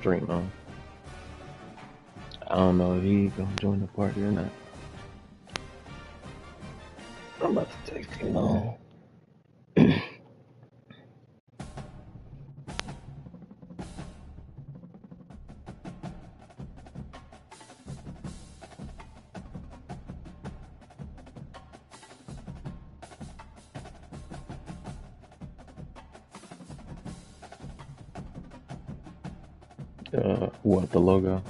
stream on. I don't know if he gonna join the party or not. I'm about to text him on. What, the logo?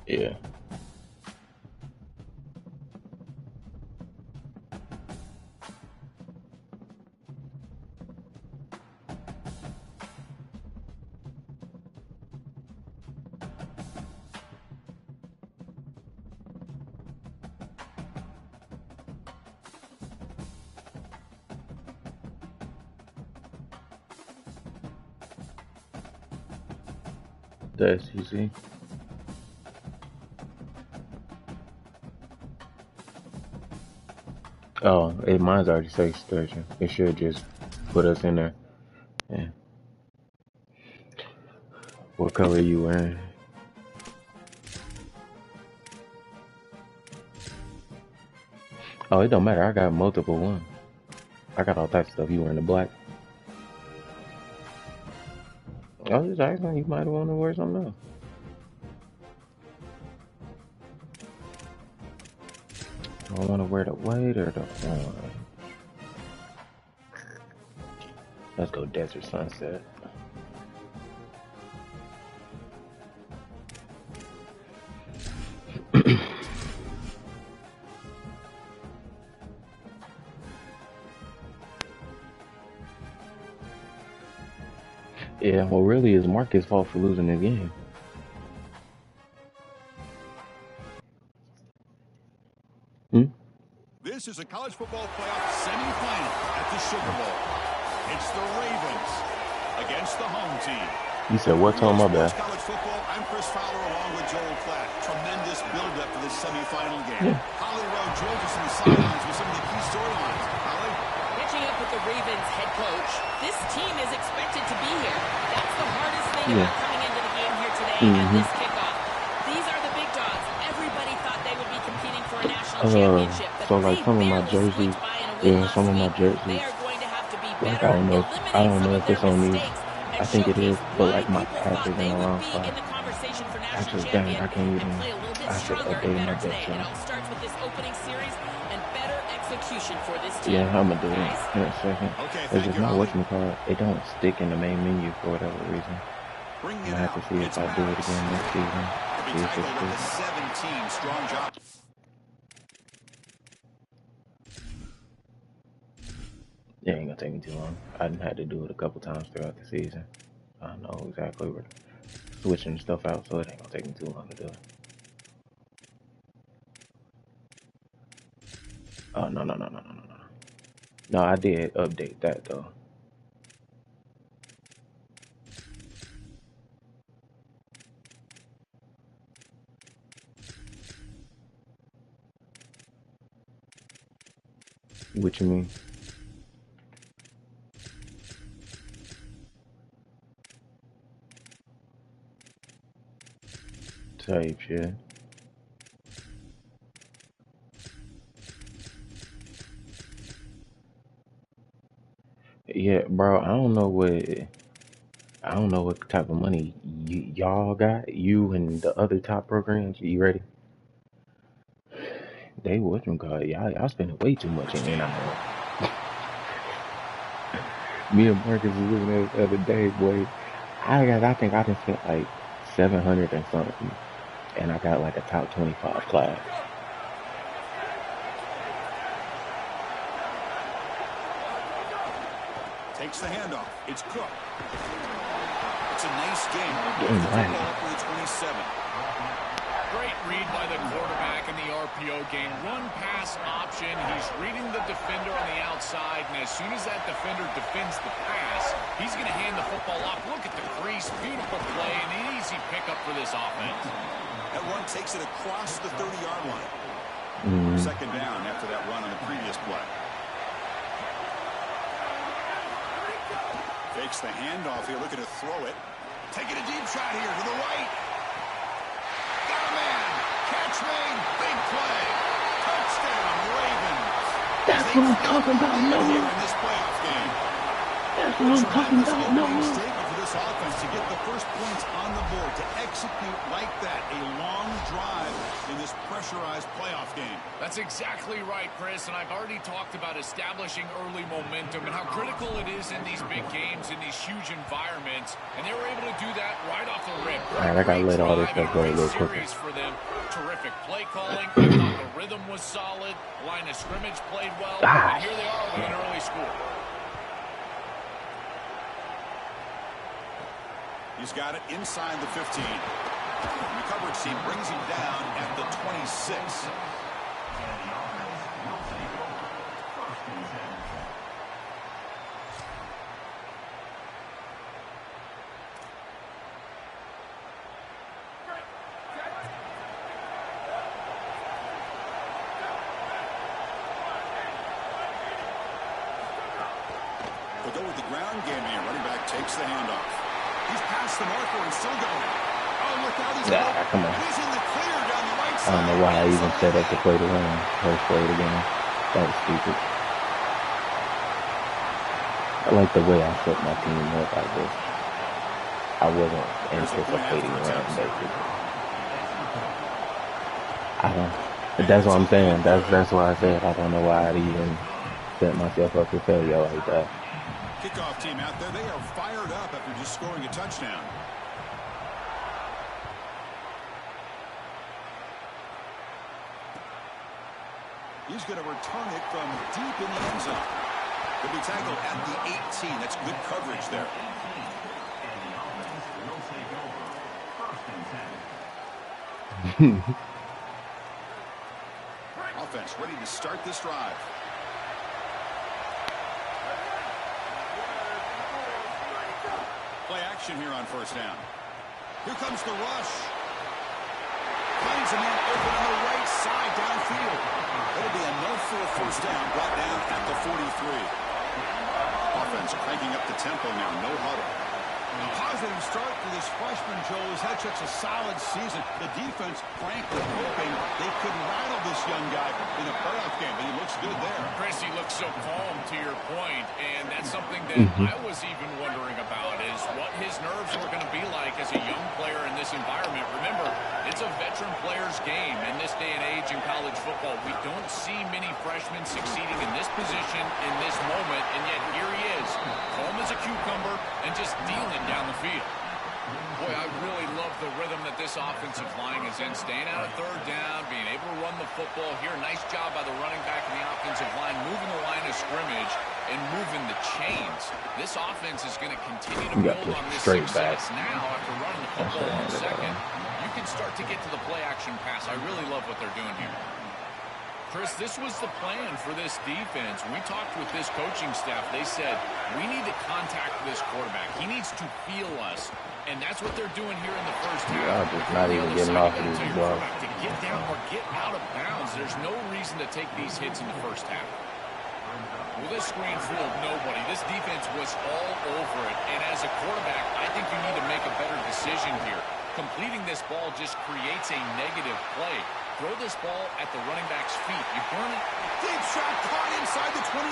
Yeah. The SEC. Oh, mine's already safe station. It should just put us in there. Yeah. What color are you wearing? Oh, it don't matter. I got multiple ones. I got all types of stuff. You wearing the black? I was just asking. You might want to wear something else. Do I want to wear the white or the orange? Let's go desert sunset. Yeah, well, really, it's Marcus' fault for losing the game. This is a college football playoff semifinal at the Sugar Bowl. It's the Ravens against the home team. You said what time? My bad. College football. I'm Chris Fowler along with Joel Platt. Tremendous build-up to this semifinal game. Holly Rowe joins us in the sidelines with some of the key storylines. Holly? Pitching up with the Ravens head coach, this team is expected to be here. That's the hardest thing about coming into the game here today at this kickoff. These are the big dogs. Everybody thought they would be competing for a national championship. So like some of my jerseys, some of my jerseys, like I don't know if it's on me. I think it is, but like my patch is in the wrong spot. I just dang, I can't even. I should update my deck chart. Yeah, I'm gonna do it in a second. It's just not whatchamacallit. It don't stick in the main menu for whatever reason. I'm gonna have to see if I do it again next season. See if it's good. It ain't gonna take me too long. I done had to do it a couple times throughout the season. I know exactly where switching stuff out, so it ain't gonna take me too long to do it. Oh, no. No, I did update that though. What you mean? Type shit. Yeah, bro. I don't know what type of money y'all got. You and the other top programs. You ready? They whatchamacallit? Y'all spending way too much in NIL. Me and Marcus was looking at it the other day, boy. I think I done spent like 700 and something, and I got like a top 25 class. Takes the handoff. It's Cook. It's a nice game. For the 27. Great read by the quarterback in the RPO game. Run pass option. He's reading the defender on the outside, and as soon as that defender defends the pass, he's going to hand the football off. Look at the crease. Beautiful play and an easy pickup for this offense. That run takes it across the 30-yard line. Second down after that run on the previous play. Fakes the handoff here, looking to throw it Taking a deep shot here to the right. Got a man. Catch made. Big play. Touchdown, Ravens. That's what I'm talking about, Noah. In this playoff game. That's what I'm talking about, Noah. Statement for this offense to get the first points on the board, to execute like that, a long drive in this pressurized playoff game. That's exactly right, Chris, and I've already talked about establishing early momentum and how critical it is in these big games, in these huge environments, and they were able to do that right off the rip. All right, I got to let all this stuff go a little quicker. For them. Terrific play calling. I thought the rhythm was solid. Line of scrimmage played well, and here they are with an early score. He's got it inside the 15. And the coverage team brings him down at the 26. They'll go with the ground game here. Running back takes the handoff. He's past the marker and still going. Oh, look out, he's come on. He's in the clear down the right side. I don't know why I even set up to play the run. First play of the game. That was stupid. I like the way I set my team up, I guess. I wasn't anticipating run, basically. That's what I'm saying. That's why I said I don't know why I'd even set myself up to failure like that. Kickoff team out there, they are fired up after just scoring a touchdown. He's going to return it from deep in the end zone. He'll be tackled at the 18. That's good coverage there. Offense ready to start this drive. Play action here on first down. Here comes the rush. Finds a man open on the right side downfield. It'll be enough for a first down, brought down at the 43. Offense cranking up the tempo now, no huddle. A positive start for this freshman, Joe. He's had such a solid season. The defense, frankly, hoping they could rattle this young guy in a playoff game, but he looks good there. Chris, he looks so calm, to your point, and that's something that I was even wondering about, is what his nerves were going to be like as a young player in this environment. Remember, it's a veteran player's game in this day and age in college football. We don't see many freshmen succeeding in this position in this moment, and yet here he is, calm as a cucumber and just dealing down the field. Boy, I really love the rhythm that this offensive line is in. Staying out of third down, being able to run the football here. Nice job by the running back and the offensive line, moving the line of scrimmage and moving the chains. This offense is going to continue to build on this success now after running the football on second. You can start to get to the play-action pass. I really love what they're doing here. Chris, this was the plan for this defense. When we talked with this coaching staff, they said, we need to contact this quarterback. He needs to feel us. And that's what they're doing here in the first half. Yeah, just not even getting off of these balls. To get down or get out of bounds, there's no reason to take these hits in the first half. Well, this screen fooled nobody. This defense was all over it. And as a quarterback, I think you need to make a better decision here. Completing this ball just creates a negative play. Throw this ball at the running back's feet. You burn it. Deep shot caught inside the 25.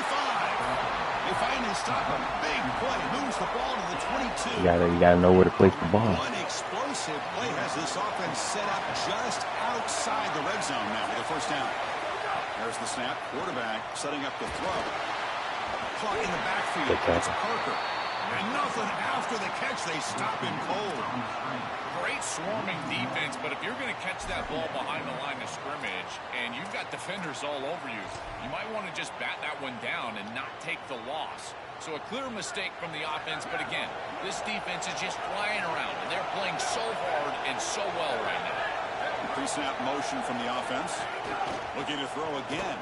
They finally stop him. Big play. Moves the ball to the 22. You gotta know where to place the ball. One explosive play has this offense set up just outside the red zone now with a first down. There's the snap. Quarterback setting up the throw. Caught in the backfield. It's Parker. And nothing after the catch. They stop him cold. Great swarming defense, but if you're going to catch that ball behind the line of scrimmage and you've got defenders all over you, you might want to just bat that one down and not take the loss. So a clear mistake from the offense, but again, this defense is just flying around, and they're playing so hard and so well right now. Pre-snap motion from the offense. Looking to throw again.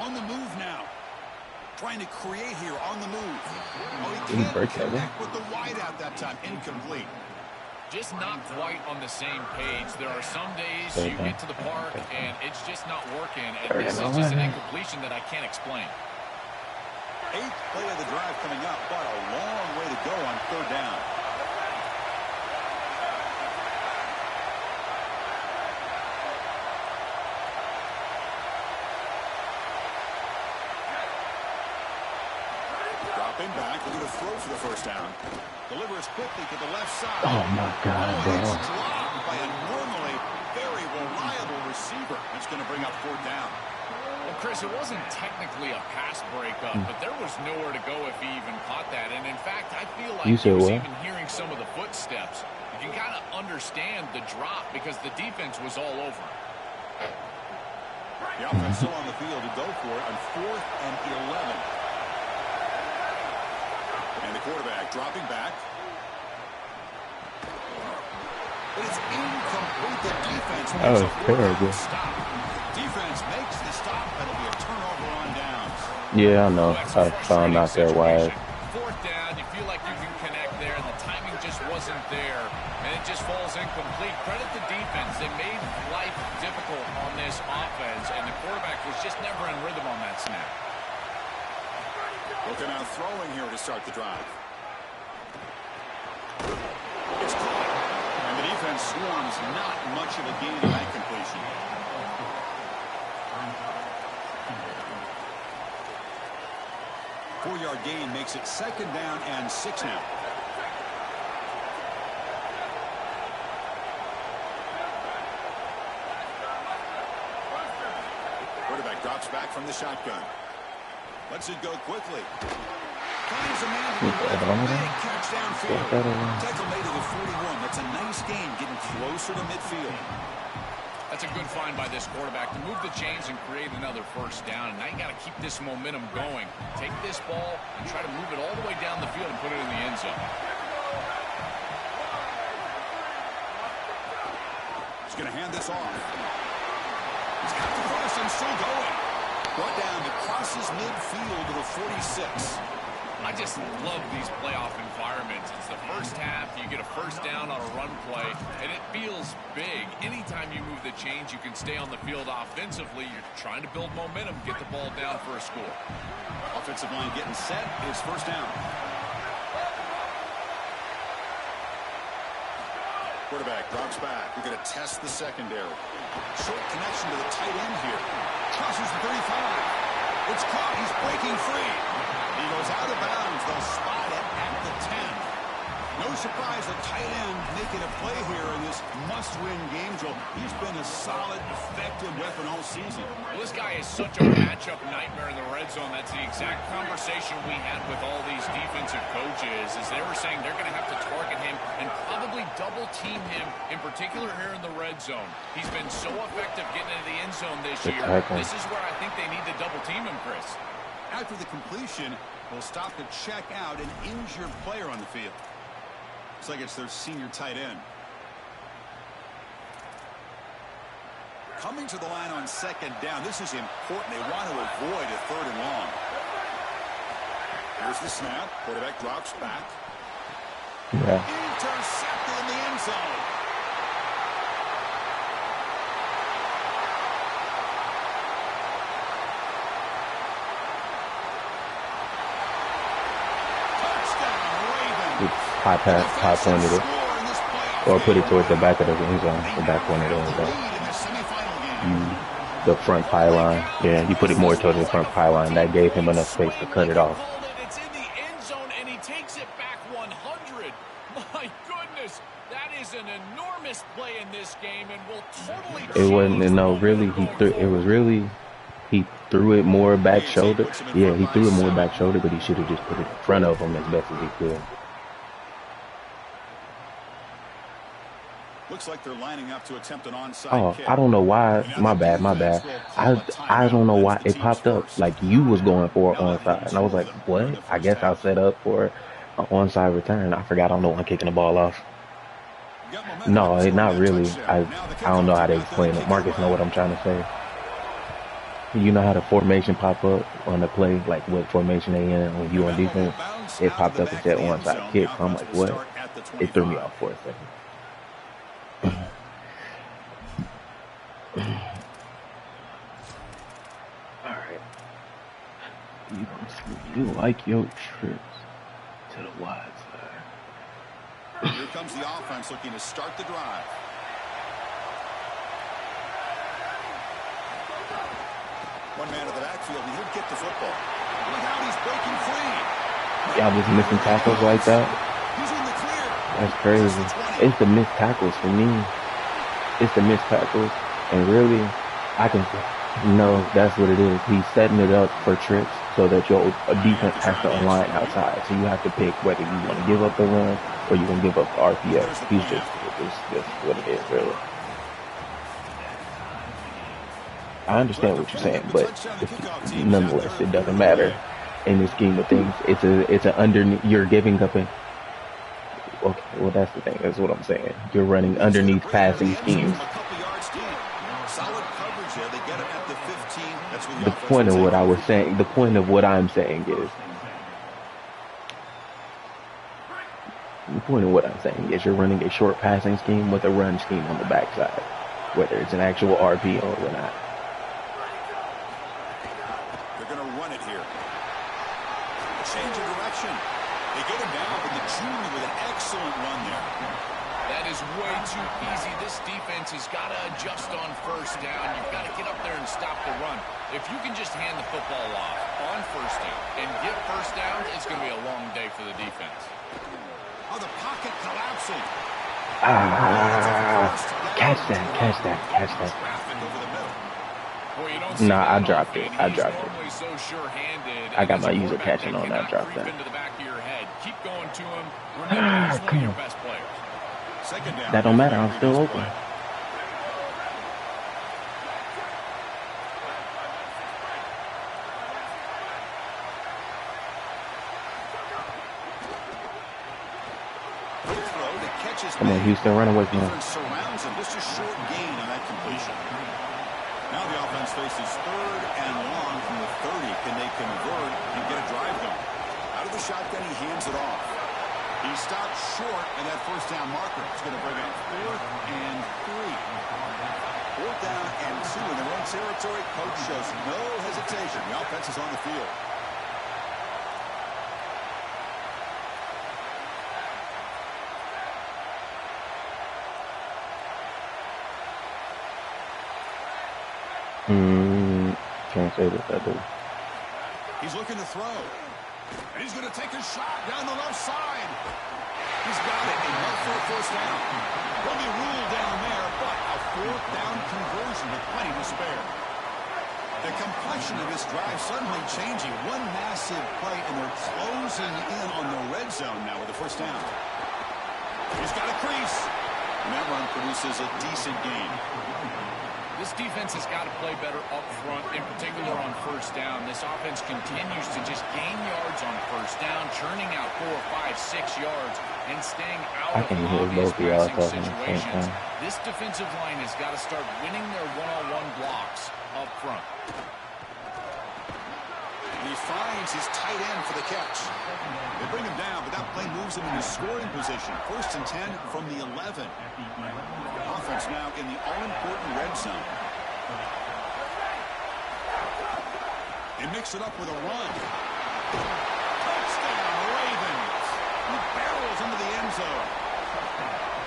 On the move now. Trying to create here on the move. Oh, he can't connect with the wide out that time. Incomplete. Just not quite on the same page. There are some days you get to the park and it's just not working, and this is just an incompletion that I can't explain. 8th play of the drive coming up, but a long way to go on third down. Spin back, looking to throw for the first down. Delivers quickly to the left side. Oh my God, bro. It's dropped by a normally very reliable receiver. It's going to bring up 4th down. Well, Chris, it wasn't technically a pass breakup, but there was nowhere to go if he even caught that. And in fact, I feel like he was even hearing some of the footsteps. You can kind of understand the drop because the defense was all over him. The offense still on the field to go for it on 4th and 11. And the quarterback dropping back. But it's incomplete. The defense makes a terrible stop. Defense makes the stop. That'll be a turnover on downs. Yeah, I know. I found out there why. 4th down, you feel like you can connect there, and the timing just wasn't there, and it just falls incomplete. Credit the defense. They made life difficult on this offense, and the quarterback was just never in rhythm on that snap. Looking out throwing here to start the drive. It's caught. And the defense swarms not much of a gain on that completion. Four-yard gain makes it 2nd down and 6 now. Quarterback drops back from the shotgun. Lets it go quickly. Finds a man to the left. Big catch downfield. Tackle made to the 41. That's a nice gain, getting closer to midfield. That's a good find by this quarterback to move the chains and create another 1st down. And now you got to keep this momentum going. Take this ball and try to move it all the way down the field and put it in the end zone. He's going to hand this off. He's got the cross and still going. Brought down to crosses midfield to the 46. I just love these playoff environments. It's the first half. You get a 1st down on a run play, and it feels big. Anytime you move the chains, you can stay on the field offensively. You're trying to build momentum, get the ball down for a score. Offensive line getting set. It's 1st down. Quarterback drops back. We're going to test the secondary. Short connection to the tight end here. Crosses the 35. It's caught. He's breaking free. He goes out of bounds. They'll spot it at the 10. No surprise, the tight end making a play here in this must-win game, Joel. He's been a solid, effective weapon all season. Well, this guy is such a matchup nightmare in the red zone. That's the exact conversation we had with all these defensive coaches, as they were saying they're going to have to target him and probably double-team him, in particular here in the red zone. He's been so effective getting into the end zone this year. This is where I think they need to double-team him, Chris. After the completion, they'll stop to check out an injured player on the field. Looks like it's their senior tight end. Coming to the line on 2nd down. This is important. They want to avoid a 3rd and long. Here's the snap. Quarterback drops back. Yeah. Intercepted in the end zone. High pass, high pointed it, or put it towards the back of the end zone, the back one of the front pylon. Yeah, he put it more towards the front pylon. That gave him enough space to cut it off. It's in the end zone, and he takes it back 100. My goodness, that is an enormous play in this game, and will totally. It wasn't. No, really, he threw. It was really. He threw it more back shoulder. Yeah, he threw it more back shoulder, but he should have just put it in front of him as best as he could. Looks like they're lining up to attempt an onside kick. I don't know why. My bad. I don't know why it popped up like you was going for an onside, and I was like, what? I guess I'll set up for an onside return. I forgot I'm the one kicking the ball off. No, not really. I don't know how to explain it. Marcus know what I'm trying to say. You know how the formation pop up on the play, like what formation they in when you on defense? It popped up and said onside kick. So I'm like, what? It threw me off for a second. Alright. You like your trips to the wide side. Here comes the offense looking to start the drive. One man to the backfield, and he'll get the football. Look out, he's breaking free. Y'all was missing tackles like that. That's crazy. It's the missed tackles for me. It's the missed tackles. And really, I can say, no, that's what it is. He's setting it up for tricks so that your defense has to align outside. So you have to pick whether you want to give up the run or you're going to give up the RPO. It's just what it is, really. I understand what you're saying, but nonetheless, it doesn't matter in the scheme of things. It's an underneath. You're giving up a. Okay, well that's the thing. That's what I'm saying. You're running underneath passing schemes. The point of what I was saying. The point of what I'm saying is. The point of what I'm saying is you're running a short passing scheme with a run scheme on the backside, whether it's an actual RPO or not. Change of direction. They get him down, but the junior with an excellent run there. That is way too easy. This defense has got to adjust on first down. You've got to get up there and stop the run. If you can just hand the football off on first down and get first down, it's going to be a long day for the defense. Oh, the pocket collapsing. Catch that. Nah, I dropped it. I got my user catching on. I dropped that. That don't matter. I'm still open. Come on, Houston, run away from him. Surrounds him. Just a short gain on that completion. Now the offense faces 3rd and long from the 30. Can they convert and get a drive going? Out of the shotgun, he hands it off. He stopped short of that first down marker. It's going to bring up 4th and 3. 4th down and 2 in their own territory. Coach shows no hesitation. The offense is on the field. Can't say that I do. He's looking to throw. And he's going to take a shot down the left side. He's got it. And left for a first down. He'll be ruled down there, but a 4th down conversion with plenty to spare. The complexion of this drive suddenly changing. One massive play, and they're closing in on the red zone now with the first down. He's got a crease. And that run produces a decent gain. This defense has got to play better up front, in particular on first down. This offense continues to just gain yards on first down, churning out 4, 5, 6 yards, and staying out of obvious passing situations. This defensive line has got to start winning their one-on-one blocks up front. And he finds his tight end for the catch. They bring him down, but that play moves him into scoring position. 1st and 10 from the 11. Offense now in the all-important red zone. They mix it up with a run. Touchdown, Ravens. He barrels into the end zone.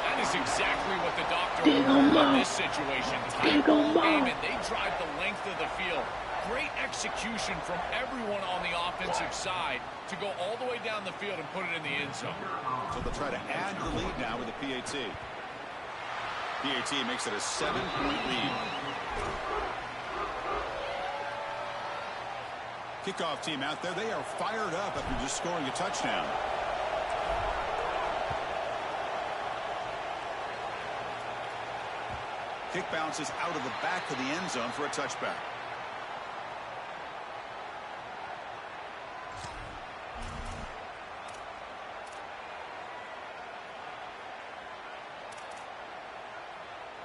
That is exactly what the doctor wanted in this situation. Tight ball game, and they drive the length of the field. Great execution from everyone on the offensive side to go all the way down the field and put it in the end zone. So they'll try to add the lead now with the PAT. PAT makes it a 7-point lead. Kickoff team out there. They are fired up after just scoring a touchdown. Kick bounces out of the back of the end zone for a touchback.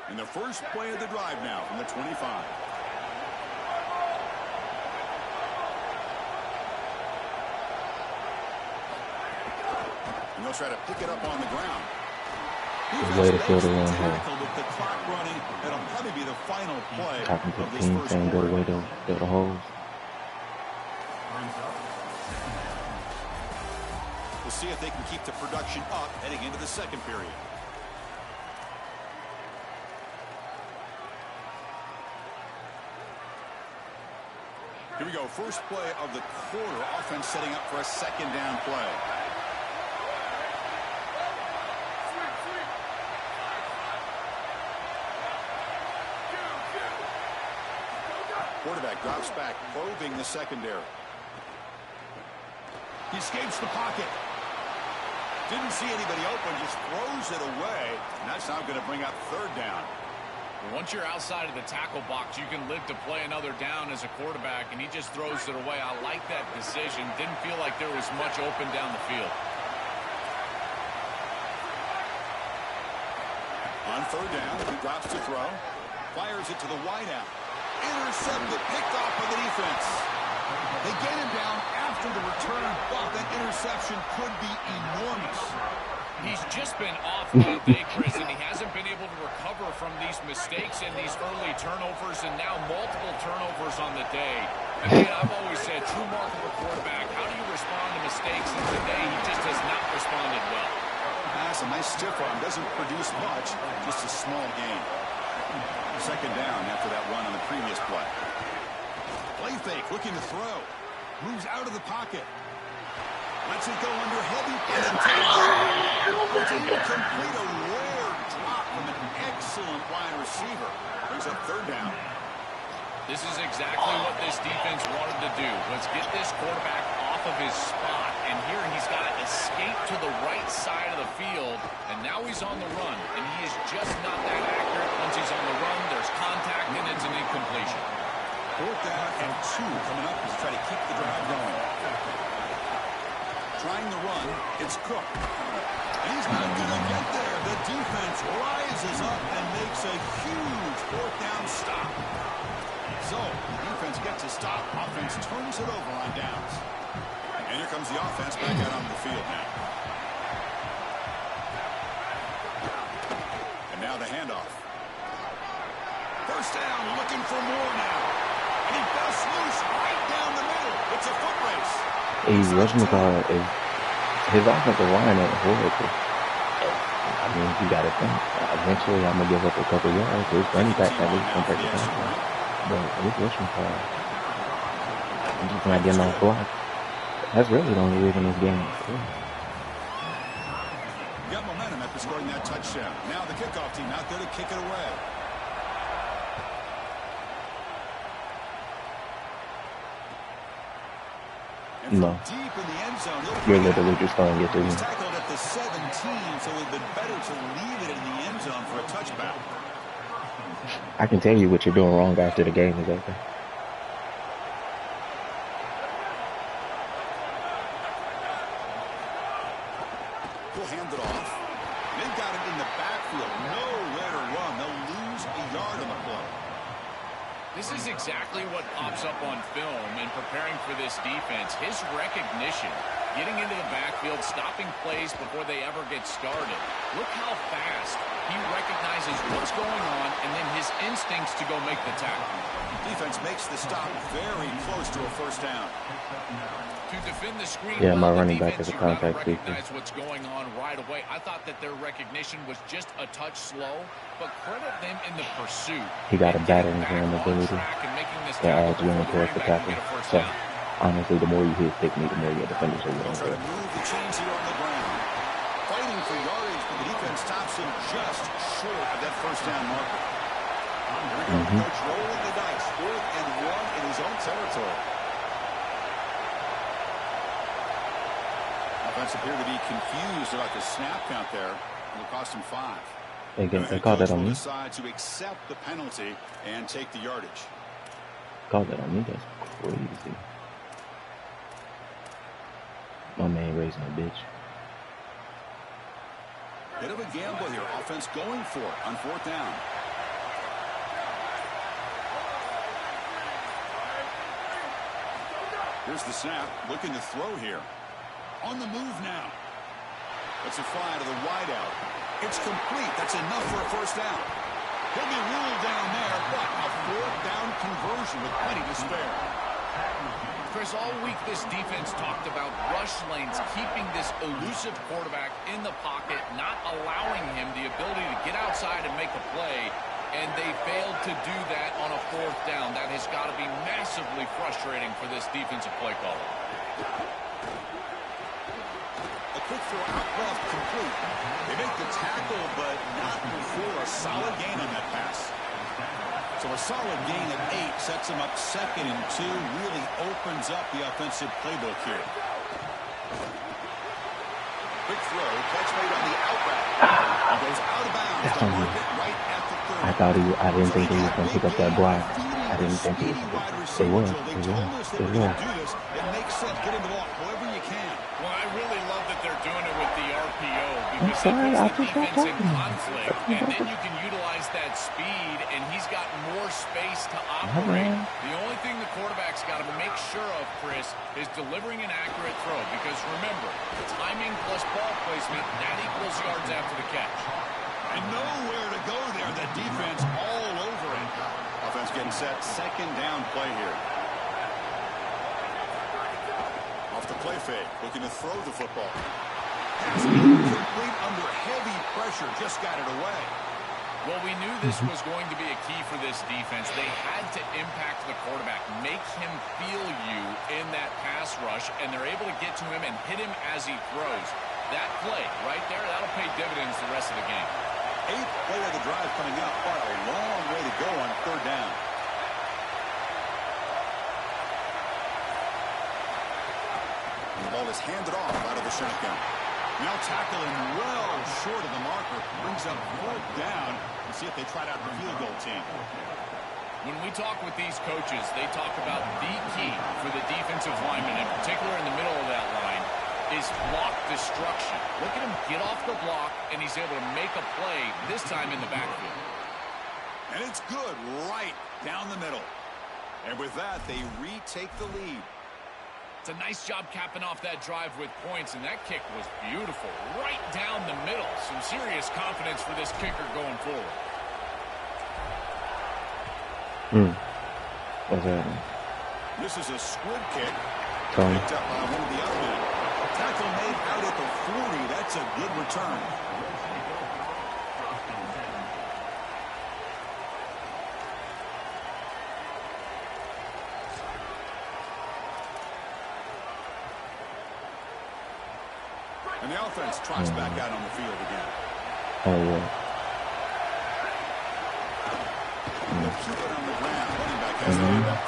And the first play of the drive now from the 25. And they'll try to pick it up on the ground. Way to fill the run here. With the clock running, it'll probably be the final play. Talking to the team saying go way to fill the holes. We'll see if they can keep the production up heading into the second period. Here we go. First play of the quarter. Offense setting up for a second down play. Quarterback drops back, probing the secondary. He escapes the pocket. Didn't see anybody open, just throws it away. And that's now going to bring up third down. Once you're outside of the tackle box, you can live to play another down as a quarterback, and he just throws it away. I like that decision. Didn't feel like there was much open down the field. On third down, he drops to throw. Fires it to the wideout. Intercepted, picked off by the defense. They get him down after the return, but that interception could be enormous. He's just been off all day, Chris, and he hasn't been able to recover from these mistakes and these early turnovers, and now multiple turnovers on the day. Again, I've always said, true mark of a quarterback, how do you respond to mistakes? And today, he just has not responded well. That's a nice stiff arm. Doesn't produce much, just a small gain. Second down after that run on the previous play. Play fake, looking to throw. Moves out of the pocket. Lets it go under heavy pressure. It's incomplete, a rare drop from an excellent wide receiver. Brings up third down. This is exactly what this defense wanted to do. Let's get this quarterback off of his spot. And here he's got to escape to the right side of the field. And now he's on the run. And he is just not that accurate. Once he's on the run, there's contact and it's an incompletion. Fourth down and 2 coming up as they try to keep the drive going. Trying the run, it's Cook. And he's not going to get there. The defense rises up and makes a huge fourth down stop. So, defense gets a stop. Offense turns it over on downs. And here comes the offense back out on the field now. And now the handoff. First down, looking for more now. And he busts loose right down the middle. It's a foot race. His offensive line ain't horrible. I mean, you got to think. Eventually, I'm going to give up a couple yards. His running back at least can take the time. But his rushing car, I'm just not getting off block. That's really the only reason this game is cool. Got momentum after scoring that touchdown. Now the kickoff team out there to kick it away. No. Deep in the end zone, you're literally just going to get to him. He's tackled at the 17, so it would have been better to leave it in the end zone for a touchback. I can tell you what you're doing wrong after the game is over. He'll hand it off. They've got it in the backfield. Nowhere to run. They'll lose a yard on the play. This is exactly what pops up on film in preparing for this defense. His recognition, getting into the backfield, stopping plays before they ever get started. Look how fast he recognizes what's going on and then his instincts to go make the tackle. Defense makes the stop very close to a first down. To defend the screen, yeah, my running back is a contact seeker. Recognize what's going on right away. I thought that their recognition was just a touch slow, but credit them in the pursuit. He got a battering ram ability that adds willing towards the tackle. So, honestly, the more you hit technique, the more your defenders are willing to move the chains here on the ground. Fighting for yardage, but the defense stops him just short of that first down marker. Here we go, Coach rolling the dice. 4th and 1 in his own territory. Offense appear to be confused about the snap count there. It'll cost him 5. They called that on me. Decide to accept the penalty and take the yardage. Called that on me. That's crazy. My man raising a bitch. Bit of a gamble here. Offense going for it on 4th down. Here's the snap. Looking to throw here. On the move now. That's a fly to the wideout. It's complete. That's enough for a first down. He'll be ruled down there, but a 4th down conversion with plenty to spare. Chris, all week this defense talked about rush lanes, keeping this elusive quarterback in the pocket, not allowing him the ability to get outside and make a play. and they failed to do that on a 4th down. That has got to be massively frustrating for this defensive play caller. A quick throw out left, complete. They make the tackle, but not before a solid gain on that pass. So a solid gain of 8 sets him up 2nd and 2, really opens up the offensive playbook here. Quick throw, catch made on the out route. He goes out of bounds. That's on me. Right at the 30. I didn't think he was going to pick up that block. I didn't think he was. It was. It makes sense. Get him the ball however you can. Well, I really love that they're doing it with the RPO I'm because sorry, it I puts just the got defense in talking. conflict, and then you can utilize that speed, and he's got more space to operate. The only thing the quarterback's got to make sure of, Chris, is delivering an accurate throw because, remember, timing plus ball placement, that equals yards after the catch. And nowhere to go there. The defense all over it. Offense getting set. 2nd down play here. Off the play fake. Looking to throw the football. Pass complete under heavy pressure. Just got it away. Well, we knew this was going to be a key for this defense. They had to impact the quarterback, make him feel you in that pass rush, and they're able to get to him and hit him as he throws. That play right there, that'll pay dividends the rest of the game. 8th play of the drive coming up. But a long way to go on 3rd down. And the ball is handed off out of the shotgun. Now tackling well short of the marker. Brings up 4th down. Let's see if they try out the field goal team. When we talk with these coaches, they talk about the key for the defensive lineman, in particular in the middle of that line, is block destruction. Look at him get off the block, and he's able to make a play, this time in the backfield. And it's good right down the middle. And with that, they retake the lead. It's a nice job capping off that drive with points, and that kick was beautiful. Right down the middle. Some serious confidence for this kicker going forward. What's happening? This is a squib kick. Sorry. Picked up by one of the other men. Tackle made out at the 40. That's a good return. And the offense trots back out on the field again. Oh, yeah. Keep it on the ground. Running back has the handoff.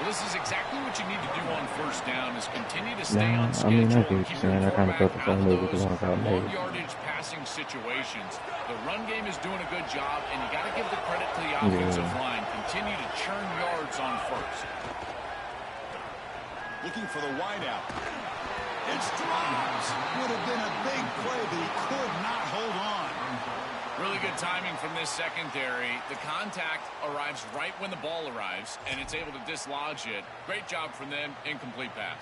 Well, this is exactly what you need to do on 1st down is continue to stay on I schedule. mean, I get what Keep you're saying. your I kind of felt the quarterback same way out with the of ones I those made. long yardage passing situations. The run game is doing a good job, and you got to give the credit to the offensive line. Continue to churn yards on 1st. Looking for the wideout. It's dropped. Would have been a big play, but he could not hold on. Really good timing from this secondary. The contact arrives right when the ball arrives, and it's able to dislodge it. Great job from them. Incomplete pass.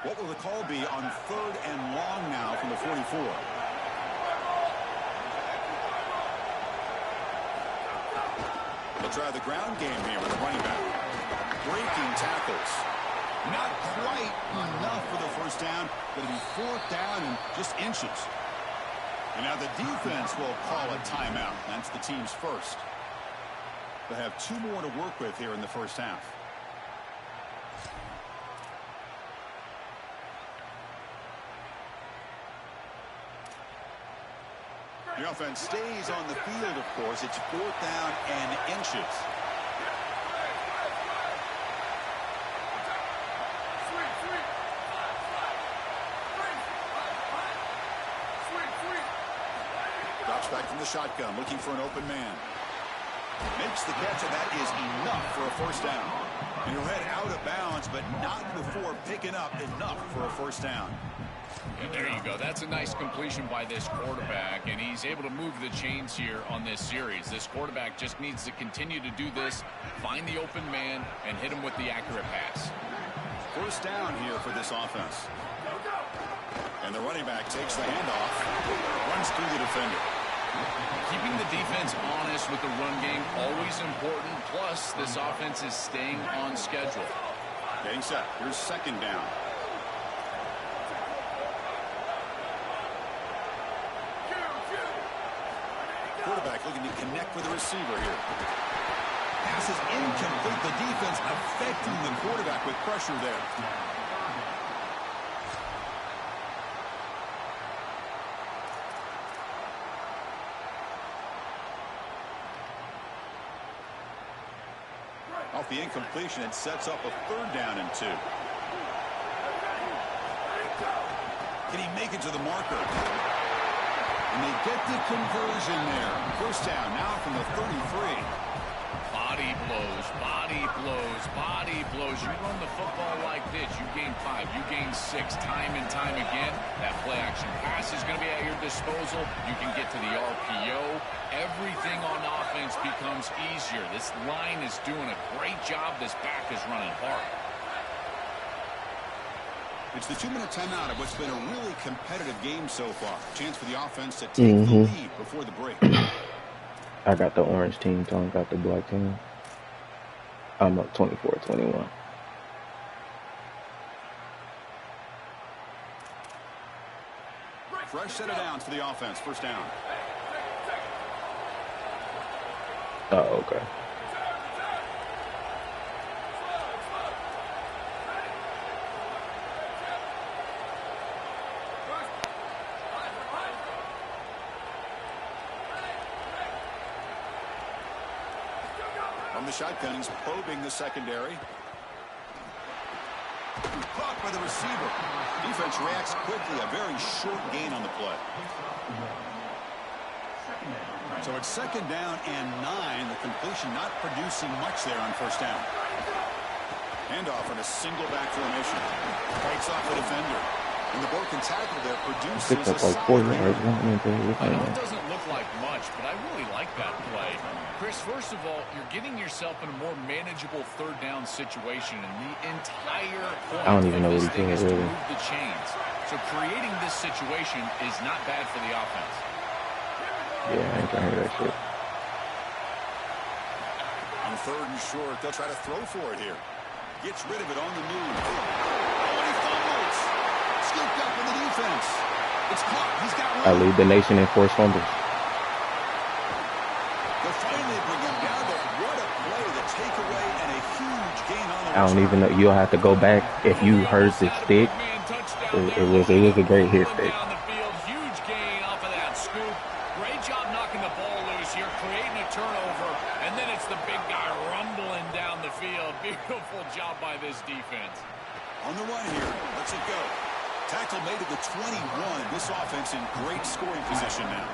What will the call be on 3rd and long now from the 44? They'll try the ground game here with the running back. Breaking tackles. Not quite enough for the 1st down. Going to be 4th down and just inches. And now the defense will call a timeout. That's the team's first. They'll have 2 more to work with here in the 1st half. The offense stays on the field, of course. It's 4th down and inches. Drops back from the shotgun, looking for an open man. Makes the catch, and that is enough for a 1st down. And he'll head out of bounds, but not before picking up enough for a 1st down. And there you go. That's a nice completion by this quarterback, and he's able to move the chains here on this series. This quarterback just needs to continue to do this, find the open man, and hit him with the accurate pass. 1st down here for this offense. And the running back takes the handoff, runs through the defender. Keeping the defense honest with the run game, always important. Plus, this offense is staying on schedule. Getting set. Here's 2nd down. looking to connect with the receiver here. Pass is incomplete. The defense affecting the quarterback with pressure there. Off the incompletion, it sets up a 3rd down and 2. Can he make it to the marker? And they get the conversion there. 1st down now from the 33. Body blows, body blows, body blows. You run the football like this, you gain 5, you gain 6, time and time again. That play action pass is going to be at your disposal. You can get to the RPO. Everything on offense becomes easier. This line is doing a great job. This back is running hard. It's the 2-minute timeout of what's been a really competitive game so far. Chance for the offense to take the lead before the break. I got the orange team, Tom got the black team. I'm up 24-21. Fresh set of downs for the offense. 1st down. Oh, okay. From the shotgun, he's probing the secondary. Caught by the receiver. Defense reacts quickly. A very short gain on the play. So it's 2nd down and 9. The completion not producing much there on 1st down. Handoff in a single back formation. Fights off the defender. And the broken tackle there produces Picked up like 4 yards. I know it doesn't look like much, but I really like that play. Chris, first of all, you're getting yourself in a more manageable 3rd down situation, and the entire point I don't even know what of this he thing is did, to really. move the chains. So creating this situation is not bad for the offense. Yeah, I ain't trying to hear that shit. On 3rd and short, they'll try to throw for it here. Gets rid of it on the move. Oh, and he fumbles. Scooped up in the defense. It's caught. He's got room. I lead the nation in forced fumbles. They'll finally bring him down, but what a play. The takeaway and a huge gain on the I don't even know. You'll have to go back. If you heard the stick, it was a great hit stick. Down the field, huge gain off of that scoop. Great job knocking the ball loose here, creating a turnover, and then it's the big guy rumbling down the field. Beautiful job by this defense. On the run here. Let's it go. Tackle made at the 21. This offense in great scoring position now.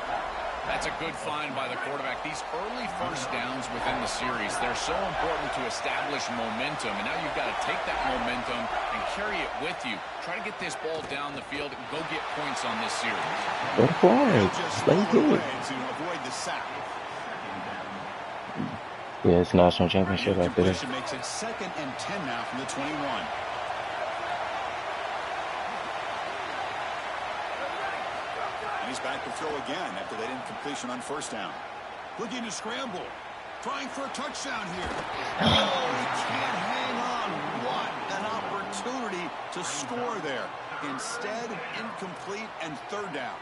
That's a good find by the quarterback. These early 1st downs within the series, they're so important to establish momentum. And now you've got to take that momentum and carry it with you. Try to get this ball down the field and go get points on this series. What a flag. Play good. To avoid the sack. Yeah, it's national championship after this. Completion makes it 2nd and 10 now from the 21. And he's back to throw again after that incompletion on 1st down. Looking to scramble. Trying for a touchdown here. Oh, he can't hang on. What an opportunity to score there. Instead, incomplete and 3rd down.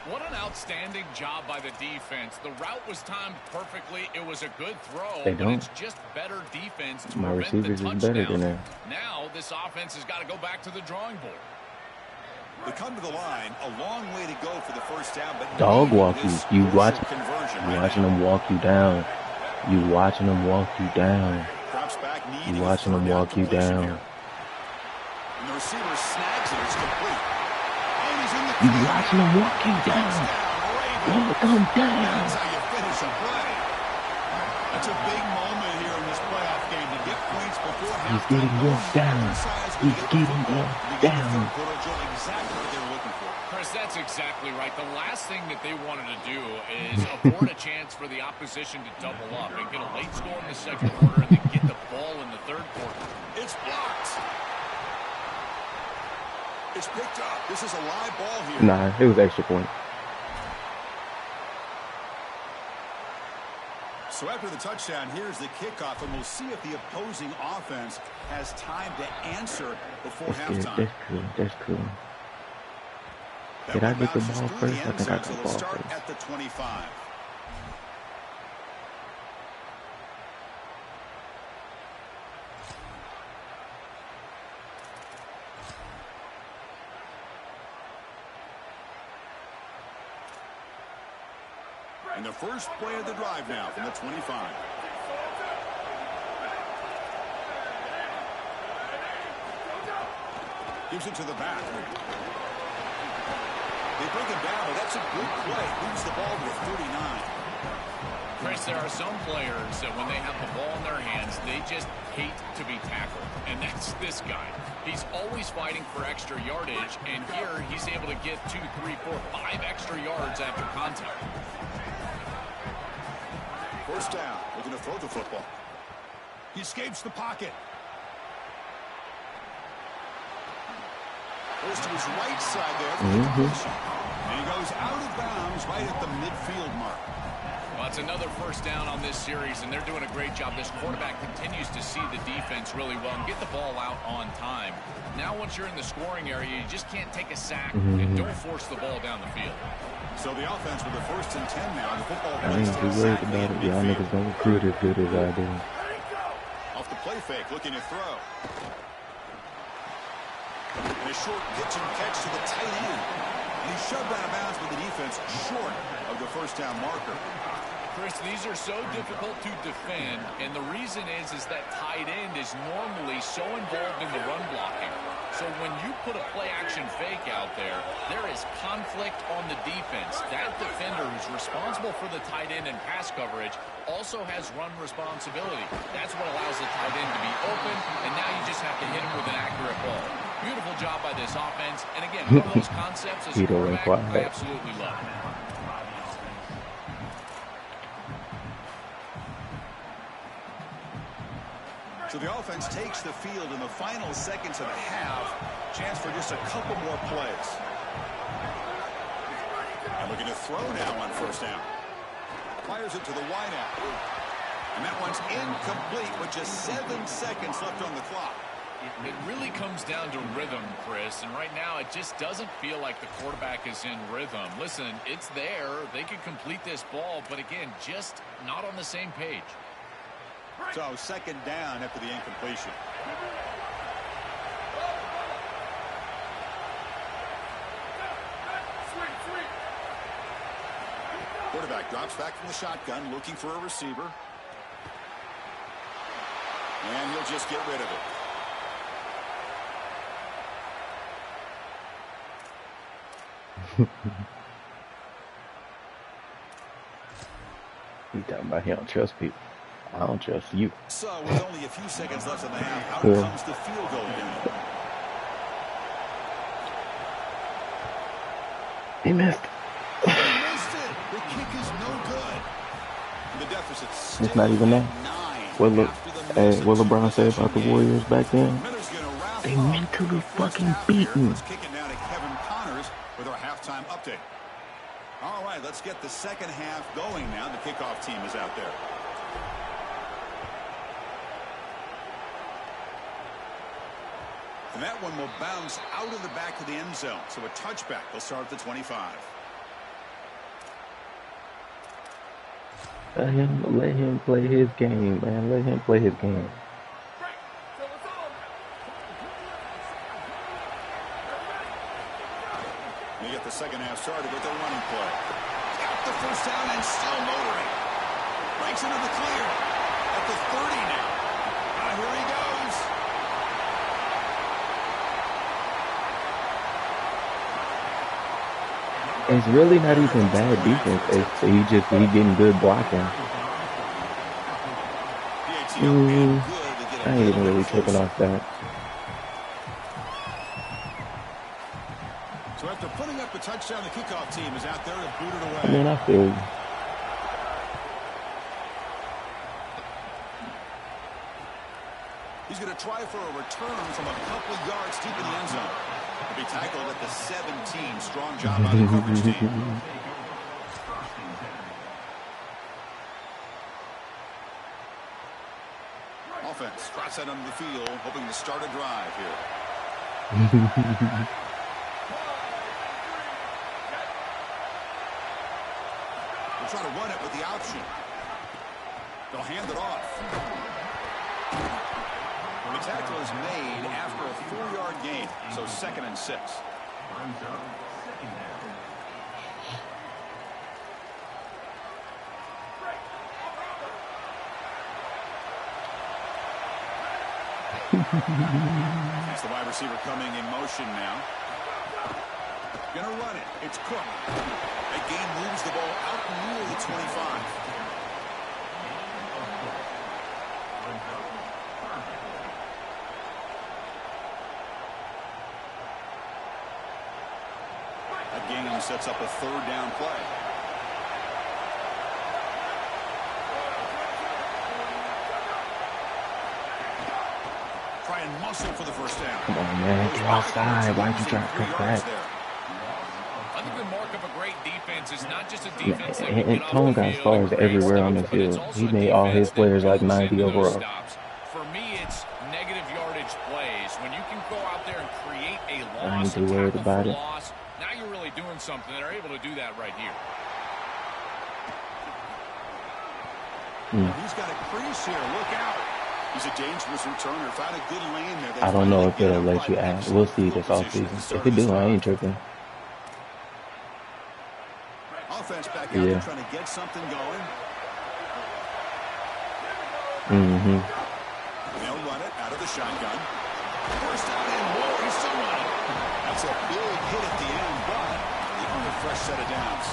What an outstanding job by the defense. The route was timed perfectly. It was a good throw, They but don't. it's just better defense to My prevent the receivers is better than touchdown. that. Now this offense has got to go back to the drawing board. They come to the line, a long way to go for the 1st down, but Dog walk you. You watching right watching them walk you down. You watching them walk you down. Drops back, You watching them walk you down. And the receiver snags it. It's complete. Oh, he's in the You watching them walk you down. Walk them down. That's how you finish a play. That's a big moment here in this playoff game to get points before halftime. He's getting walked down. He's getting walked down. Exactly what they were looking for. Chris, that's exactly right. The last thing that they wanted to do is afford a chance for the opposition to double up and get a late score in the 2nd quarter and then get the ball in the 3rd quarter. It's blocked. It's picked up. This is a live ball here. Nah, it was extra point. So after the touchdown, here's the kickoff, and we'll see if the opposing offense has time to answer before halftime. That's cool. That's cool. Did I get the ball first? I think I got the ball start first. at the 25. And the first play of the drive now from the 25. Gives it to the back. They bring him down, but that's a good play. Moves the ball to 39. Chris, there are some players that when they have the ball in their hands, they just hate to be tackled. And that's this guy. He's always fighting for extra yardage, and here he's able to get 2, 3, 4, 5 extra yards after contact. First down, looking to throw the football. He escapes the pocket. Goes to his right side there for the completion. And he goes out of bounds right at the midfield mark. Well, it's another first down on this series, and they're doing a great job. This quarterback continues to see the defense really well and get the ball out on time. Now, once you're in the scoring area, you just can't take a sack and don't force the ball down the field. So the offense with the 1st and 10 now. The football I ain't too worried about it. Y'all niggas don't recruit as good as I do. Off the play fake, looking to throw. And a short pitch and catch to the tight end. And he's shoved out of bounds with the defense short of the first down marker. Chris, these are so difficult to defend, and the reason is that tight end is normally so involved in the run blocking. So when you put a play-action fake out there, there is conflict on the defense. That defender who's responsible for the tight end and pass coverage also has run responsibility. That's what allows the tight end to be open, and now you just have to hit him with an accurate ball. Beautiful job by this offense, and again, one of those concepts as a quarterback I absolutely love. So the offense takes the field in the final seconds of the half. Chance for just a couple more plays. And looking to throw now on first down. Fires it to the wideout. And that one's incomplete with just 7 seconds left on the clock. It really comes down to rhythm, Chris, and right now it just doesn't feel like the quarterback is in rhythm. Listen, it's there. They could complete this ball, but again, just not on the same page. So second down after the incompletion. Quarterback drops back from the shotgun, looking for a receiver. And he'll just get rid of it. He talking about he don't trust people. I don't trust you. So with only a few seconds left in the half, out comes the field goal unit. He missed. He missed it. The kick is no good. The deficit's still It's not even that. 9 What LeBron said about the Warriors back then? They mentally fucking beaten. Kicking down to Kevin Connors with our halftime update. All right, let's get the second half going now. The kickoff team is out there. And that one will bounce out of the back of the end zone. So a touchback. They'll start at the 25. Let him play his game, man. Let him play his game. You get the second half started with a running play. Got the first down and still motoring. Breaks into the clear at the 30 now. Here he goes. It's really not even bad defense. He getting good blocking. I ain't even really taking off that. So after putting up a touchdown, the kickoff team is out there to boot it away. I mean, I feel you. He's going to try for a return from a couple yards deep in the end zone. He'll be tackled at the 17. Strong job by the coverage team. Offense trots out onto the field, hoping to start a drive here. We'll try to run it with the option. They'll hand it off. The tackle is made after a 4-yard gain, so 2nd and 6. It's the wide receiver coming in motion now. Gonna run it. It's Cook. That gain moves the ball out near the 25. That gain sets up a third down play. Try and muscle for the first down. Come on, man. You're outside. Why'd you try to cut back? I think the mark of a great defense is not just a defense that And Tone got stars everywhere on the field. He made all his players like 90 overall. For me, it's negative yardage plays. When you can go out there and create a loss, I ain't too worried about it. Now you're really doing something. They're able to do that right here. He's got a crease here. Look out. He's a dangerous returner. Found a good lane there. I don't know if it'll let you add. We'll see this offseason. If it do, I ain't tripping. Offense back out there trying to get something going. They'll run it out of the shotgun. First down and more. He's still running. That's a big hit at the end, but they earn a fresh set of downs.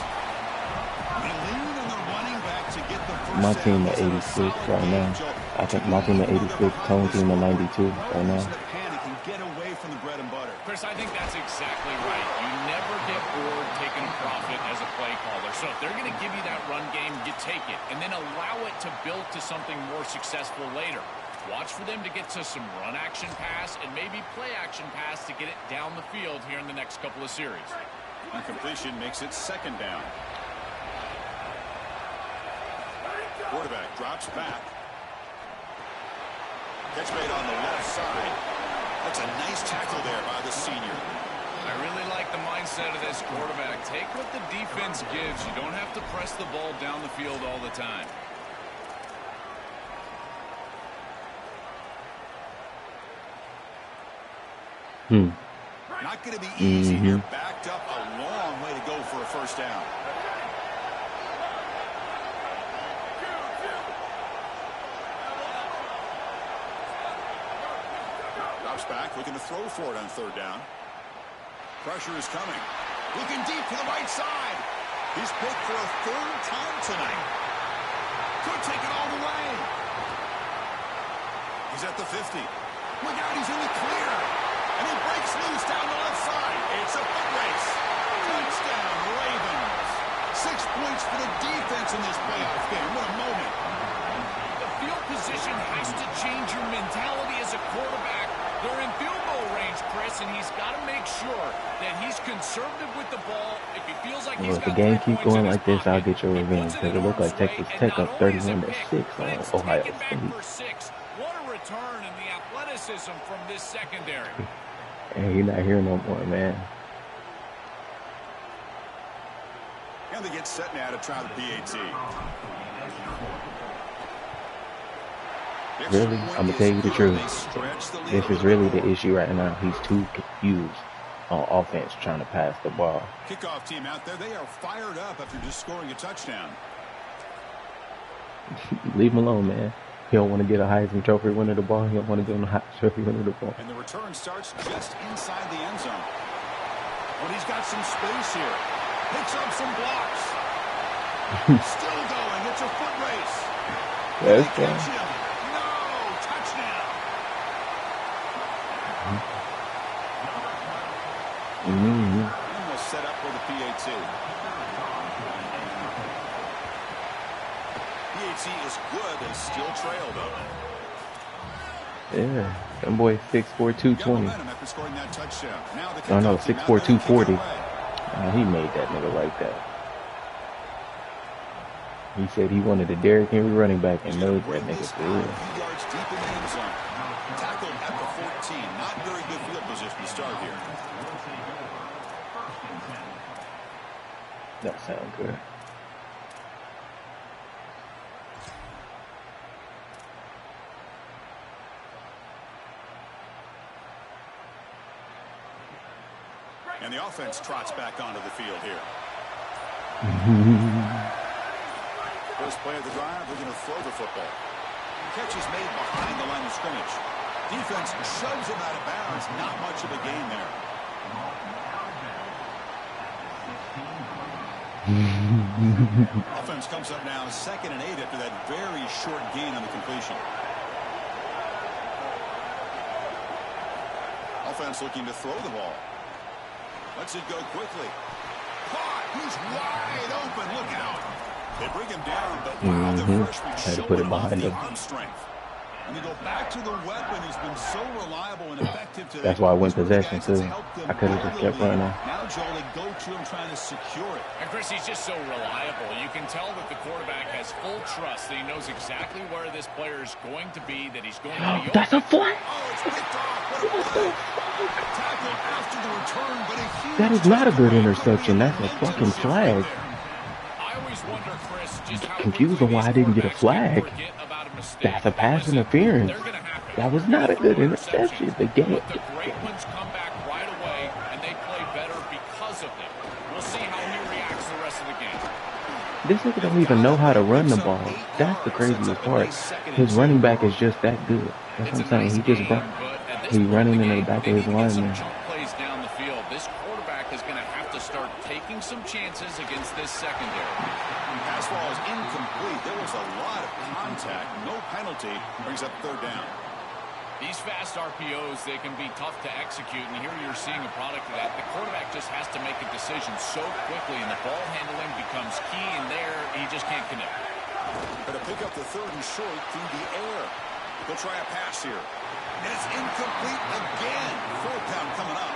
They lean on the running back to get the first My team down. at 86 right now. I think my team at 86, Tone team at 92 right now. Panic and get away from the bread and butter. Chris, I think that's exactly right. You never get bored taking a profit as a play caller. So if they're going to give you that run game, you take it and then allow it to build to something more successful later. Watch for them to get to some run action pass and maybe play action pass to get it down the field here in the next couple of series. Incompletion makes it second down. Quarterback drops back. Catch made on the left side. That's a nice tackle there by the senior. I really like the mindset of this quarterback. Take what the defense gives. You don't have to press the ball down the field all the time. Not going to be easy here. Backed up a long way to go for a first down. Drops back, looking to throw for it on third down. Pressure is coming. Looking deep to the right side. He's picked for a third time tonight. Could take it all the way. He's at the 50. Look out, he's in the clear. And he breaks loose down the left side. It's a foot race. Touchdown, Ravens. 6 points for the defense in this playoff game. What a moment. The field position has to change your mentality as a quarterback. They're in field goal range, Chris, and he's got to make sure that he's conservative with the ball. If he feels like he's If the got game 3 keep points in going his like this, I'll pocket, get your revenge. Because it looked like Texas Tech up 31-6 on Ohio State. What a return in the athleticism from this secondary. And you're not here no more, man. And they get set now to try the PAT. Really, I'm going to tell you the truth. This is really the issue right now. He's too confused on offense trying to pass the ball. Kickoff team out there, they are fired up after just scoring a touchdown. Leave him alone, man. He don't want to get a Heisman Trophy winner the ball. He don't want to get a Heisman Trophy winner the ball. And the return starts just inside the end zone. But he's got some space here. Picks up some blocks. Still going. It's a foot race. That's catch him. No. Touchdown. Almost set up for the PAT. PAT is good and still trail, though. Yeah, that boy 6'4", 220. After scoring that touchdown. Now the Oh no, kickoff team 6'4", out there to kick it 240. away. He made that nigga like that. He said he wanted a Derrick Henry running back and made that nigga for real. Yards deep in the end zone. Tackled at the 14. Not very good field position to start here. That sounds good. And the offense trots back onto the field here. First play of the drive, we're going to throw the football. Catch is made behind the line of scrimmage. Defense shoves him out of bounds. Not much of a gain there. Offense comes up now 2nd and 8 after that very short gain on the completion. Offense looking to throw the ball. Lets it go quickly. Caught. He's wide open. Look out. They bring him down, but wow, the freshman showing off the arm strength. And they go back to the weapon who's been so reliable and effective today. That's why I went possession, too. I could have just kept running. Now, Joel, they go to him trying to secure it. And, Chris, he's just so reliable. You can tell that the quarterback has full trust that he knows exactly where this player is going to be, that he's going to be open. That's a flag! Oh, it's picked off. What a play. Tackle after the return, but a huge that is not a good interception. That's a fucking flag. I always wonder, Chris, just how confused on why I didn't get a flag. That's a pass interference. That was not a good interception. The game. But the great ones come back right away, and they play better because of them. We'll see how he reacts the rest of the game. This nigga don't even know how to run the ball. That's the craziest part. His running back is just that good. That's what I'm saying. He just he's running in the back of his line now. Plays down the field. This quarterback is going to have to start taking some chances against this secondary. Pass ball is incomplete. There was a lot of contact. No penalty. Brings up 3rd down. These fast RPOs, they can be tough to execute, and here you're seeing a product of that. The quarterback just has to make a decision so quickly, and the ball handling becomes key, and there he just can't connect. Going to pick up the 3rd and short through the air. He'll try a pass here. And it's incomplete again. 4th down coming up.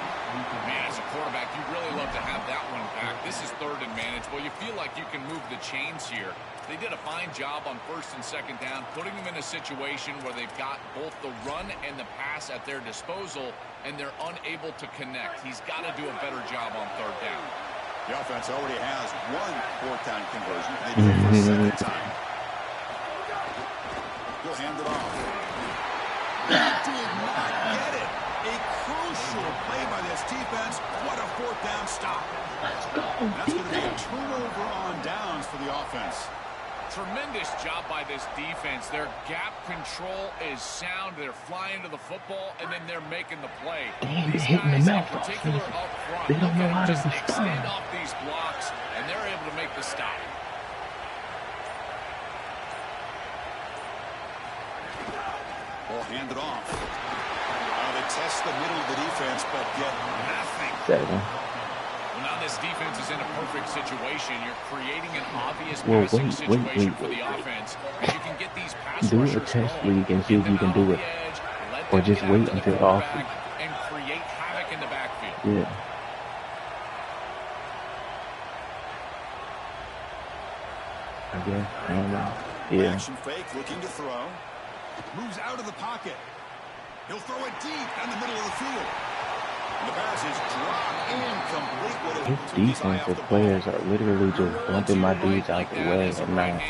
Man, as a quarterback, you really love to have that one back. This is 3rd and manageable. You feel like you can move the chains here. They did a fine job on 1st and 2nd down, putting them in a situation where they've got both the run and the pass at their disposal, and they're unable to connect. He's got to do a better job on 3rd down. The offense already has one 4th down conversion. They do it for a 2nd time. He'll hand it off. He did not get it. A crucial play by this defense. What a 4th down stop. Let's go. That's going to be a turnover on downs for the offense. Tremendous job by this defense. Their gap control is sound. They're flying to the football, and then they're making the play. These guys, in particular up front, they don't know how to just respond. extend off these blocks, and they're able to make the stop. Ball handed off. They test the middle of the defense, but get nothing. 7. Well, now this defense is in a perfect situation. You're creating an obvious passing situation for the offense. And you can get these pass do a rushers test going. league and see if you can do it. Or just wait until the offseason. And create havoc in the backfield. Yeah. I guess. I don't know. Yeah. Action fake, looking to throw. Moves out of the pocket. He'll throw it deep down the middle of the field. And the pass is dropped incomplete with it. His defensive players are literally just bumping my dudes out the way and now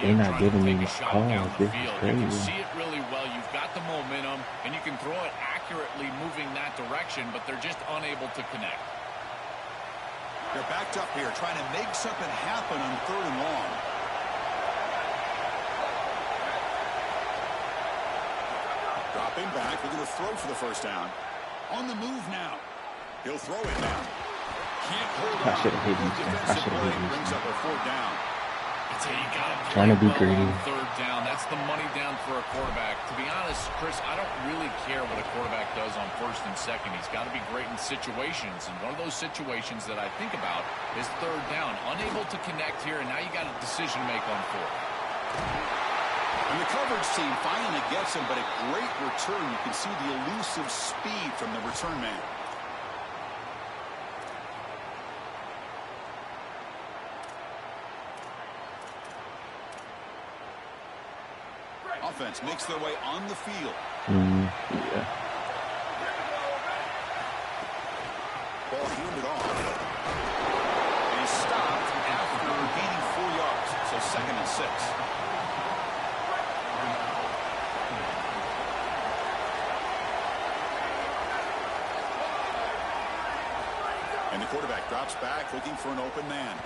they're not giving me calls. This is crazy. You can see it really well. You've got the momentum, and you can throw it accurately moving that direction, but they're just unable to connect. They're backed up here, trying to make something happen on 3rd and long. Dropping back, looking to throw for the 1st down. On the move now. He'll throw it now. Can't hold on. I should have hit you. I should have hit you. Brings up a 4th down. I'd say you got to trying to be greedy. 3rd down. That's the money down for a quarterback. To be honest, Chris, I don't really care what a quarterback does on 1st and 2nd. He's got to be great in situations. And one of those situations that I think about is 3rd down. Unable to connect here, and now you got a decision to make on 4th. And the coverage team finally gets him, but a great return. You can see the elusive speed from the return man. Offense makes their way on the field. Yeah. Ball handed off. And he's stopped after gaining 4 yards. So 2nd and 6. And the quarterback drops back, looking for an open man.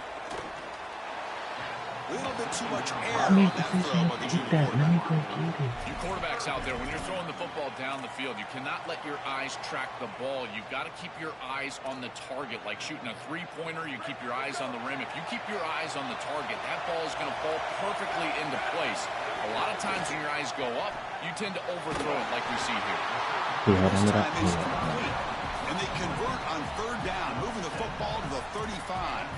Little bit too much air I on made that the throw by the take junior that. Let me quarterback. go get it. You quarterbacks out there, when you're throwing the football down the field, you cannot let your eyes track the ball. You've got to keep your eyes on the target. Like shooting a three-pointer, you keep your eyes on the rim. If you keep your eyes on the target, that ball is going to fall perfectly into place. A lot of times when your eyes go up, you tend to overthrow it like we see here. This time is complete, and they convert on third down, moving the football to the 35.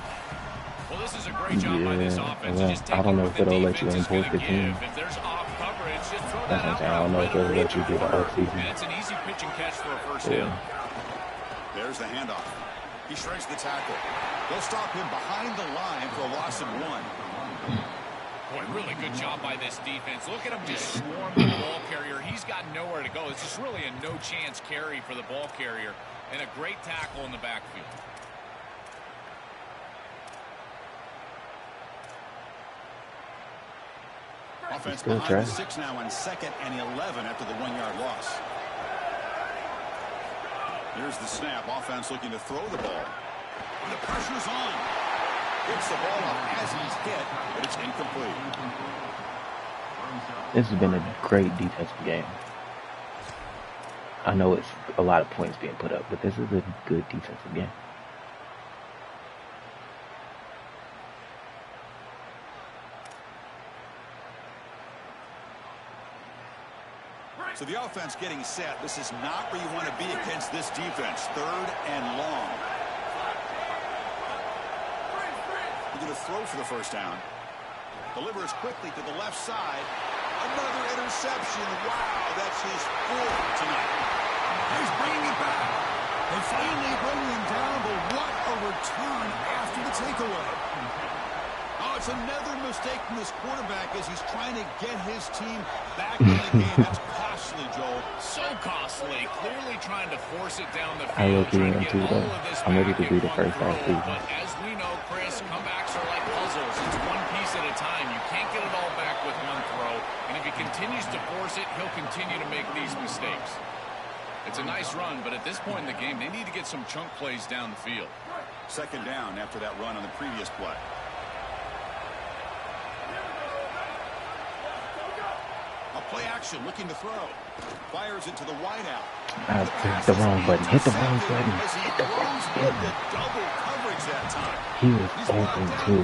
Well, this is a great job by this offense. Well, Just take I don't know what if the it'll let you defense is import going the to team. give. If there's off coverage, just throw That's that what I'm out saying. I don't know if it'll let you do the off-season. And it's an easy pitch and catch for a first down. There's the handoff. He shreds the tackle. They'll stop him behind the line for a loss of 1. Boy, really good job by this defense. Look at him just swarm the ball carrier. He's got nowhere to go. It's just really a no-chance carry for the ball carrier. And a great tackle in the backfield. Offense behind the 6 now on 2nd and 11 after the 1-yard loss. Here's the snap. Offense looking to throw the ball. And the pressure's on. Gets the ball up as he's hit, but it's incomplete. This has been a great defensive game. I know it's a lot of points being put up, but this is a good defensive game. So the offense getting set. This is not where you want to be against this defense. 3rd and long. We're going to throw for the first down. Delivers quickly to the left side. Another interception. Wow, that's his 4th tonight. He's bringing it back. They finally bring him down, but what a return after the takeaway. Oh, it's another mistake from this quarterback as he's trying to get his team back in the game. That's costly, Joel. So costly. Clearly trying to force it down the I field. look Trying to in get too, all though. of this I'm ready back to do in the one first half throw. season. But as we know, Chris, comebacks are like puzzles. It's one piece at a time. You can't get it all back with one throw. And if he continues to force it, he'll continue to make these mistakes. It's a nice run, but at this point in the game, they need to get some chunk plays down the field. 2nd down after that run on the previous play. Play action, looking to throw. Fires it to the wideout. I hit the wrong button. Hit the wrong button. Hit the wrong button. Double coverage that time. He was open too.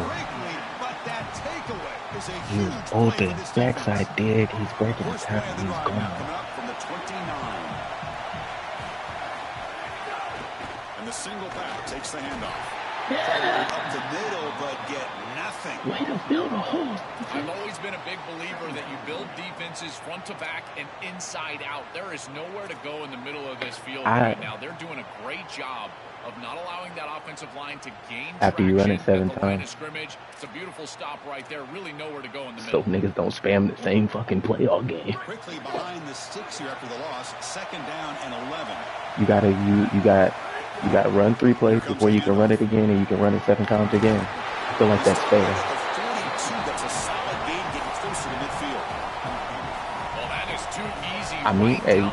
He was open. Backside dig. He's breaking the tackle. He's gone. From the 29. And the single back takes the handoff. Up the middle, but get nothing. Way to build a hole. I've always been a big believer that you build defenses front to back and inside out. There is nowhere to go in the middle of this field right now. They're doing a great job of not allowing that offensive line to gain after you run it 7 times. Scrimmage. It's a beautiful stop right there. Really nowhere to go in the middle. So niggas don't spam the same fucking play all game. Quickly behind the sticks here after the loss. 2nd down and 11. You gotta run 3 plays before you can run it again, and you can run it 7 times again. I feel like that's fair. That's a solid gain getting closer to midfield. Well, that is too easy. I mean, hey,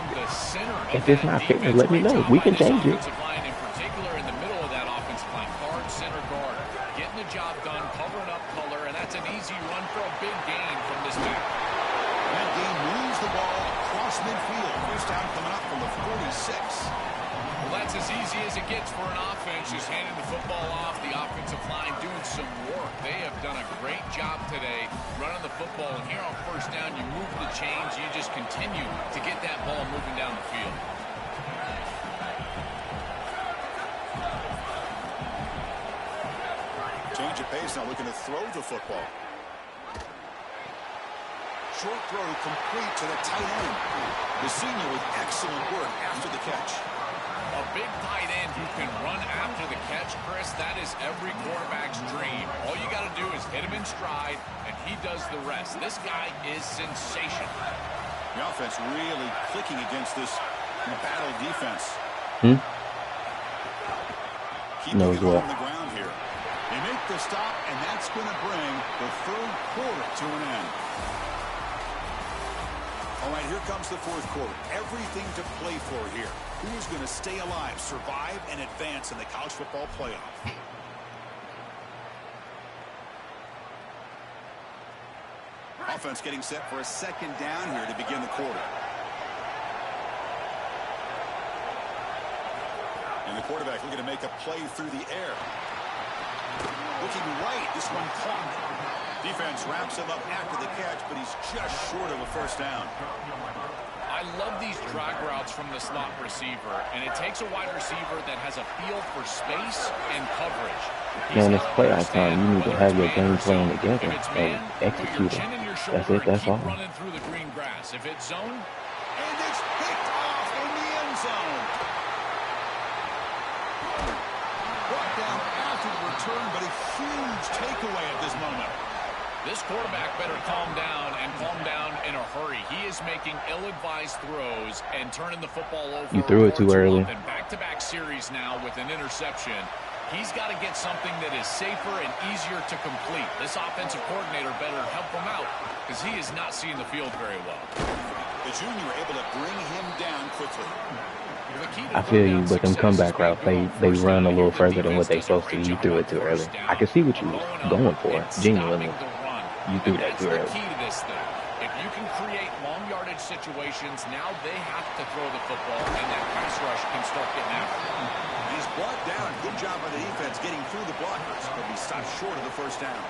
if it's not fair, let me know. We can change it. In particular, in the middle of that offensive line, hard center guard, getting the job done, covering up color, and that's an easy run for a big gain from this back. That gain moves the ball across midfield. First down coming up from the 46. Well, that's as easy as it gets for an offense, just handing the football off. The offensive line doing some work. They have done a great job today running the football. And here on first down, you move the chains. You just continue to get that ball moving down the field. Change of pace now, looking to throw the football. Short throw complete to the tight end. The senior with excellent work after the catch. A big tight end who can run after the catch, Chris, that is every quarterback's dream. All you got to do is hit him in stride, and he does the rest. This guy is sensational. The offense really clicking against this battle defense. Keeping it on the ground here. They make the stop, and that's going to bring the 3rd quarter to an end. All right, here comes the 4th quarter. Everything to play for here. Who is going to stay alive, survive, and advance in the college football playoff? Offense getting set for a second down here to begin the quarter. And the quarterback looking to make a play through the air. Looking right. This one caught. Defense wraps him up after the catch, but he's just short of a first down. I love these drag routes from the slot receiver, and it takes a wide receiver that has a feel for space and coverage. Man, it's playoff time. You need to have your game plan together and execute it. That's it. That's all. Running through the green grass. If it's zone, And it's picked off in the end zone. Brought down after the return, but a huge takeaway at this moment. this quarterback better calm down and calm down in a hurry. He is making ill-advised throws and turning the football over. You threw it too early. In back-to-back series now with an interception. He's got to get something that is safer and easier to complete. This offensive coordinator better help him out because he is not seeing the field very well. The junior able to bring him down quickly. I feel you, but them comeback routes, they run a little further than what they supposed to. You threw it too early. I can see what you was going for, genuinely. You threw that too early. Key to this thing. If you can create long yardage situations, now they have to throw the football, and that pass rush can start getting after him. He's brought down. Good job by the defense getting through the blockers, but he stopped short of the first down.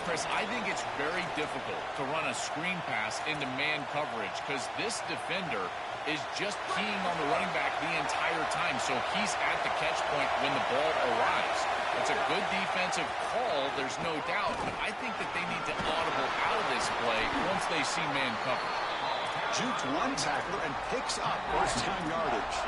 Chris, I think it's very difficult to run a screen pass into man coverage because this defender is just keying on the running back the entire time, so he's at the catch point when the ball arrives. It's a good defensive call, there's no doubt, but I think that they need to audible out of this play once they see man cover. Juked one tackler and picks up first down yardage.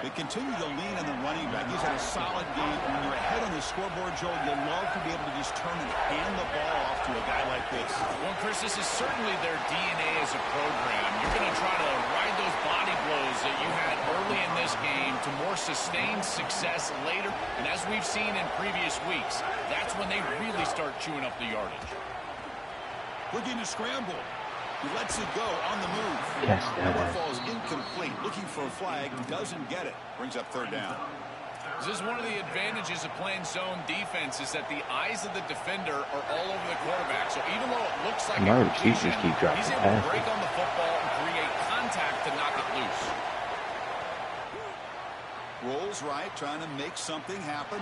They continue to lean on the running back. He's had a solid game. When you're ahead on the scoreboard, Joel, you love to be able to just turn and hand the ball off to a guy like this. Well, Chris, this is certainly their DNA as a program. You're going to try to ride those body blows that you had early in this game to more sustained success later. And as we've seen in previous weeks, that's when they really start chewing up the yardage. Looking to scramble. He lets it go on the move. Yes, Number falls incomplete. Looking for a flag. Doesn't get it. Brings up third down. This is one of the advantages of playing zone defense is that the eyes of the defender are all over the quarterback. So even though it looks like No, a completion, just keep dropping he's able to passes. break on the football and create contact to knock it loose. Rolls right. Trying to make something happen.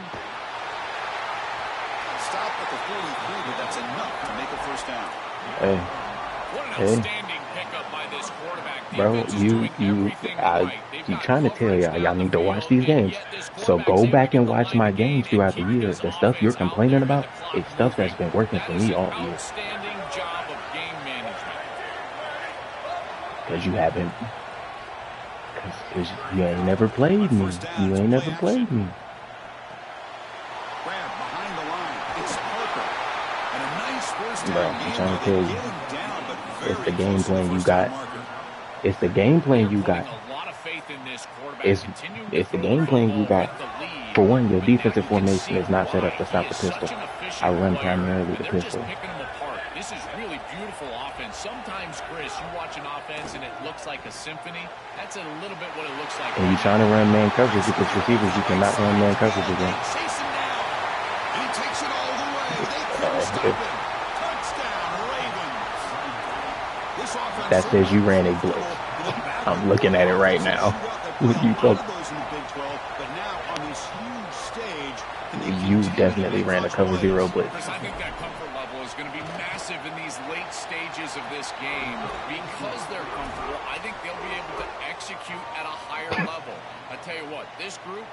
Stop at the 43, but that's enough to make a first down. Hey. What an Hey. outstanding pickup by this quarterback. Bro, Defense is doing everything right. They've keep got trying to more tell first y'all downs need to on the watch field, these and games. yet this So quarterback's go able back to and get watch the my line games and throughout the keep year. this The stuff you're offense out complaining there about with the clock is stuff that's moving. been working for That is me an all year. outstanding job of game management. Because you haven't. Because you ain't never played me. You ain't never played me. Grab behind the line. It's Parker. And a nice first Bro, down I'm game. trying to tell you. Get him down, but It's very the game close to the plan you first down got. marker. It's the game plan you Putting got. a lot of faith in this quarterback. It's Continuing to the throw game plan you football got. with the lead. For one, your But now defensive you can formation see is not set up to why stop he the is pistol. such an efficient I run player, primarily and the they're just pistol. picking him apart. This is really beautiful offense. Sometimes, Chris, you watch an offense and it looks like a symphony. That's a little bit what it looks like. And you're trying to run man coverage against receivers. You cannot run man coverage against. Chase him down. He takes it all the way. They couldn't stop him. Touchdown, Ravens. This offense That says you ran a blitz. I'm looking at it right now. You definitely ran a cover zero blitz. Chris, I think that comfort level is going to be massive in these late stages of this game. Because they're comfortable, I think they'll be able to execute at a higher level. I tell you what, this group